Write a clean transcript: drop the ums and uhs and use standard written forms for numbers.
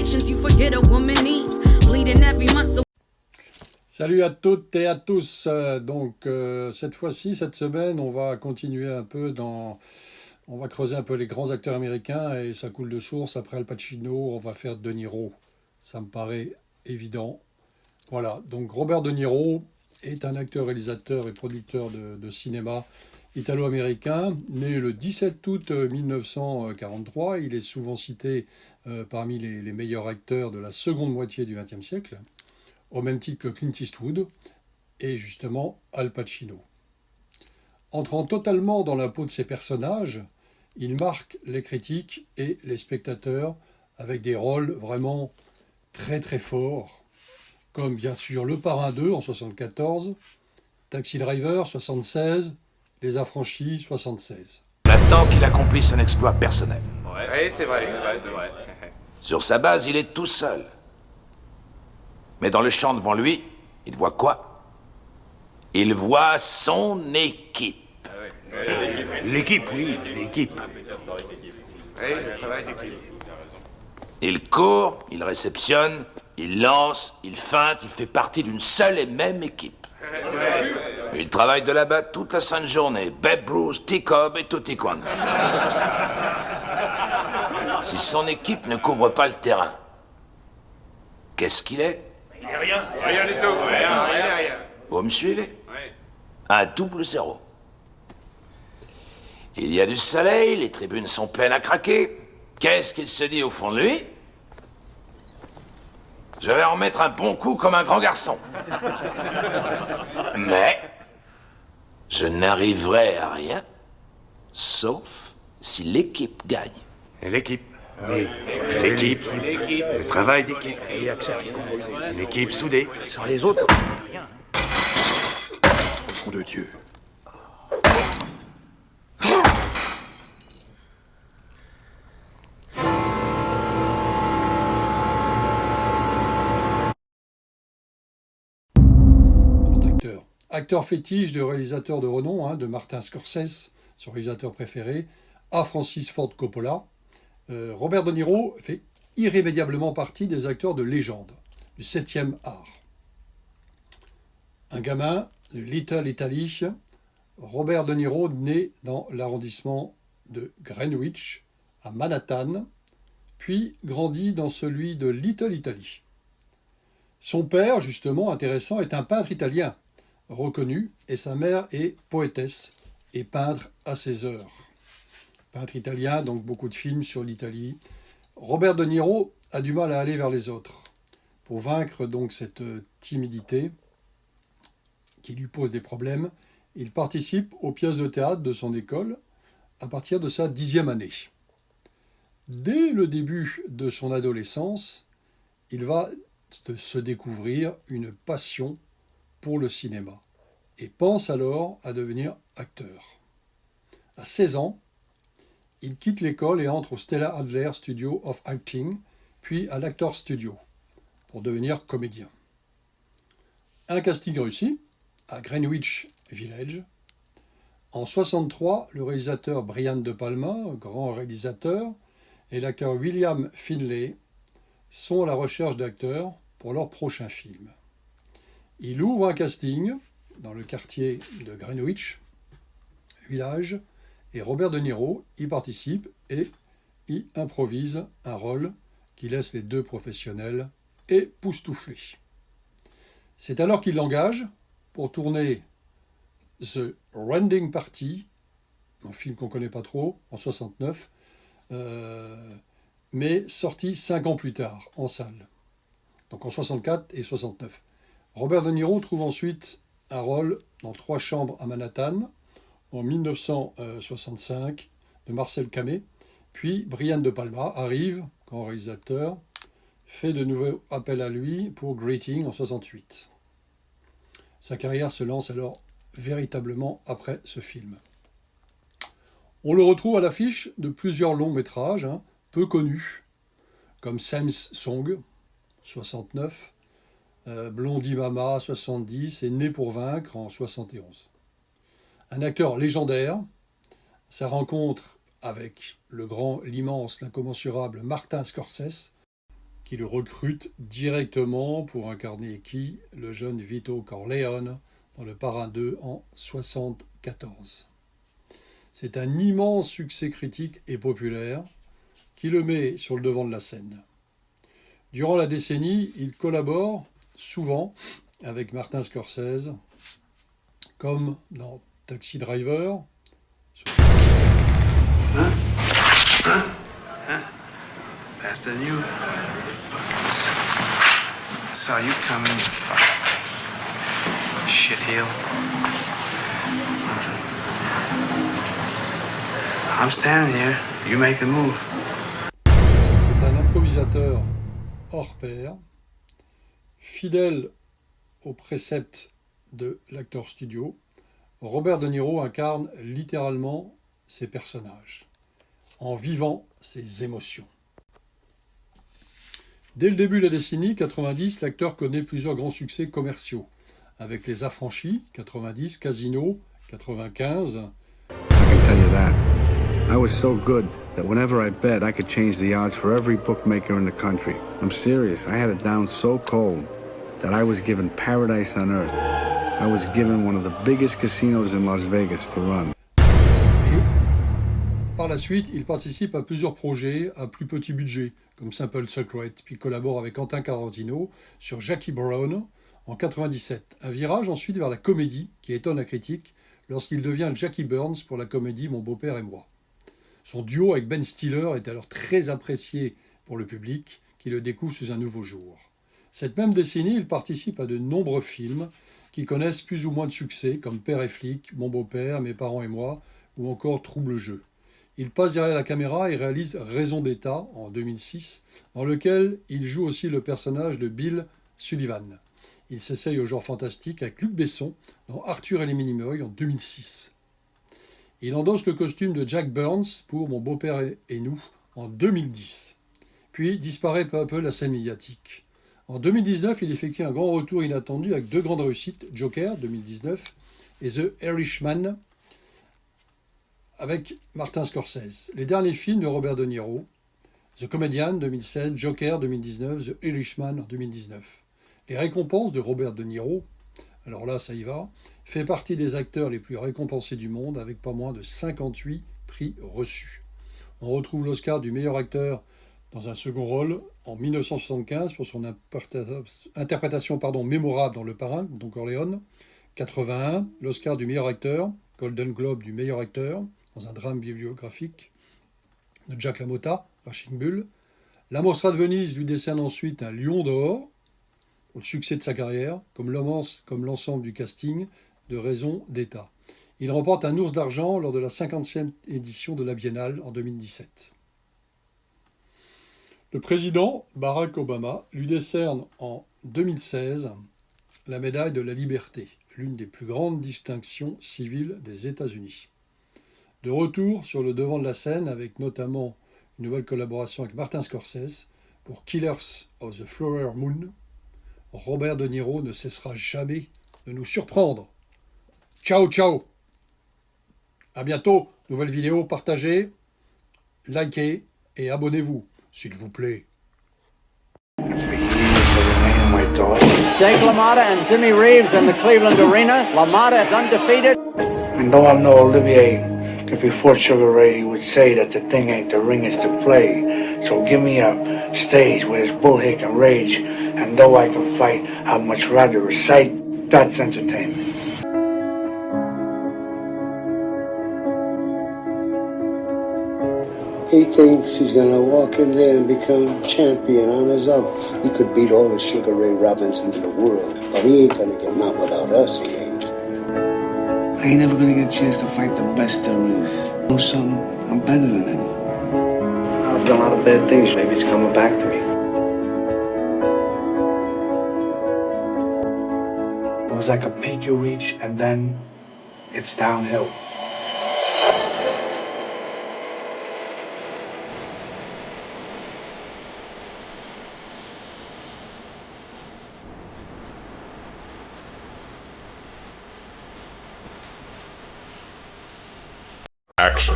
injections you forget a woman needs. Bleeding every month, so Salut à toutes et à tous. Cette fois-ci, cette semaine, on va continuer un peu on va creuser un peu les grands acteurs américains et ça coule de source. Après Al Pacino, on va faire De Niro. Ça me paraît évident. Voilà, donc Robert De Niro est un acteur, réalisateur et producteur de cinéma italo-américain, né le 17 août 1943. Il est souvent cité parmi les meilleurs acteurs de la seconde moitié du XXe siècle, au même titre que Clint Eastwood et justement Al Pacino. Entrant totalement dans la peau de ses personnages, il marque les critiques et les spectateurs avec des rôles vraiment très très forts, comme bien sûr Le Parrain 2 en 1974, Taxi Driver 1976, Les Affranchis 1976. Maintenant qu'il accomplisse un exploit personnel. Oui, c'est vrai. Sur sa base, il est tout seul. Mais dans le champ devant lui, il voit quoi? Il voit son équipe. L'équipe, oui, l'équipe. Oui, le travail d'équipe. Il court, il réceptionne, il lance, il feinte, il fait partie d'une seule et même équipe. Il travaille de là-bas toute la sainte journée. Babe Ruth, T-Cobb et tutti quanti. Si son équipe ne couvre pas le terrain, qu'est-ce qu'il est? Il est rien. Rien du tout. Rien. Vous me suivez? Oui. Un 0-0. Il y a du soleil, les tribunes sont pleines à craquer. Qu'est-ce qu'il se dit au fond de lui? Je vais en mettre un bon coup comme un grand garçon. Mais je n'arriverai à rien, sauf si l'équipe gagne. L'équipe. Oui. L'équipe. Le travail d'équipe. Et accepte. Une équipe soudée. Sans les autres, rien. Nom de Dieu. Acteur fétiche de réalisateur de renom, de Martin Scorsese, son réalisateur préféré, à Francis Ford Coppola, Robert De Niro fait irrémédiablement partie des acteurs de légende du 7e art. Un gamin de Little Italy, Robert De Niro naît dans l'arrondissement de Greenwich, à Manhattan, puis grandit dans celui de Little Italy. Son père, justement intéressant, est un peintre italien, reconnu, et sa mère est poétesse et peintre à ses heures. Peintre italien, donc beaucoup de films sur l'Italie. Robert De Niro a du mal à aller vers les autres. Pour vaincre donc cette timidité qui lui pose des problèmes, il participe aux pièces de théâtre de son école à partir de sa 10e année. Dès le début de son adolescence, il va se découvrir une passion pour le cinéma et pense alors à devenir acteur. À 16 ans, il quitte l'école et entre au Stella Adler Studio of Acting, puis à l'Actors Studio, pour devenir comédien. Un casting réussi à Greenwich Village. En 1963, le réalisateur Brian De Palma, grand réalisateur, et l'acteur William Finlay sont à la recherche d'acteurs pour leur prochain film. Il ouvre un casting dans le quartier de Greenwich Village et Robert De Niro y participe et y improvise un rôle qui laisse les deux professionnels époustouflés. C'est alors qu'il l'engage pour tourner The Rending Party, un film qu'on ne connaît pas trop, en 1969, mais sorti 5 ans plus tard, en salle. Donc en 64 et 69. Robert De Niro trouve ensuite un rôle dans 3 chambres à Manhattan, en 1965, de Marcel Camé. Puis Brian De Palma arrive, grand réalisateur, fait de nouveaux appels à lui pour Greeting en 68. Sa carrière se lance alors véritablement après ce film. On le retrouve à l'affiche de plusieurs longs métrages, peu connus, comme Sam's Song, 69, Blondie Mama, 70, et Né pour vaincre, en 71. Un acteur légendaire, sa rencontre avec le grand, l'immense, l'incommensurable Martin Scorsese qui le recrute directement pour incarner qui? Le jeune Vito Corleone dans Le Parrain 2 en 1974. C'est un immense succès critique et populaire qui le met sur le devant de la scène. Durant la décennie, il collabore souvent avec Martin Scorsese, comme dans Taxi Driver. Faster than you. I saw you coming, you fucking shitheel. I'm standing here. You make the move. C'est un improvisateur hors pair, fidèle aux préceptes de l'acteur studio. Robert De Niro incarne littéralement ses personnages, en vivant ses émotions. Dès le début de la décennie 90, l'acteur connaît plusieurs grands succès commerciaux, avec Les Affranchis, 90, Casino, 95. I can tell you that. I was so good that whenever I bet, I could change the odds for every bookmaker in the country. I'm serious. I had it down so cold that I was given paradise on earth. I was given one of the biggest casinos in Las Vegas to run. Et par la suite, il participe à plusieurs projets à plus petit budget, comme Simple Secret, puis collabore avec Quentin Tarantino sur Jackie Brown en 97. Un virage ensuite vers la comédie qui étonne la critique lorsqu'il devient Jackie Burns pour la comédie Mon beau-père et moi. Son duo avec Ben Stiller est alors très apprécié pour le public qui le découvre sous un nouveau jour. Cette même décennie, il participe à de nombreux films qui connaissent plus ou moins de succès, comme Père et flic, Mon beau-père, Mes parents et moi, ou encore Trouble jeu. Il passe derrière la caméra et réalise Raison d'État en 2006, dans lequel il joue aussi le personnage de Bill Sullivan. Il s'essaye au genre fantastique avec Luc Besson dans Arthur et les Minimoys en 2006. Il endosse le costume de Jack Burns pour Mon beau-père et nous en 2010, puis disparaît peu à peu de la scène médiatique. En 2019, il effectue un grand retour inattendu avec deux grandes réussites, Joker 2019 et The Irishman avec Martin Scorsese. Les derniers films de Robert De Niro, The Comedian 2016, Joker 2019, The Irishman en 2019. Les récompenses de Robert De Niro, alors là ça y va, fait partie des acteurs les plus récompensés du monde avec pas moins de 58 prix reçus. On retrouve l'Oscar du meilleur acteur dans un second rôle en 1975 pour son interprétation mémorable dans Le Parrain, Don Corleone. 81, l'Oscar du meilleur acteur, Golden Globe du meilleur acteur dans un drame bibliographique de Jack LaMotta, Raging Bull. La Mostra de Venise lui décerne ensuite un Lion d'Or pour le succès de sa carrière, comme l'ensemble du casting de Raison d'État. Il remporte un Ours d'argent lors de la 50e édition de la Biennale en 2017. Le président Barack Obama lui décerne en 2016 la médaille de la liberté, l'une des plus grandes distinctions civiles des États-Unis. De retour sur le devant de la scène avec notamment une nouvelle collaboration avec Martin Scorsese pour Killers of the Flower Moon, Robert De Niro ne cessera jamais de nous surprendre. Ciao, ciao! À bientôt, nouvelle vidéo, partagez, likez et abonnez-vous, s'il vous plaît. Jake LaMotta and Jimmy Reeves in the Cleveland Arena. LaMotta is undefeated. And though I'm no Olivier, if before Sugar Ray he would say that the thing ain't the ring, it's the play. So give me a stage where there's bullhead and rage, and though I can fight, I'd much rather recite. That's entertainment. He thinks he's going to walk in there and become champion on his own. He could beat all the Sugar Ray Robinsons in the world, but he ain't going to get not without us, he ain't. I ain't never gonna get a chance to fight the best there is. Know something? I'm better than him. I've done a lot of bad things. Maybe it's coming back to me. It was like a peak you reach, and then it's downhill. Action.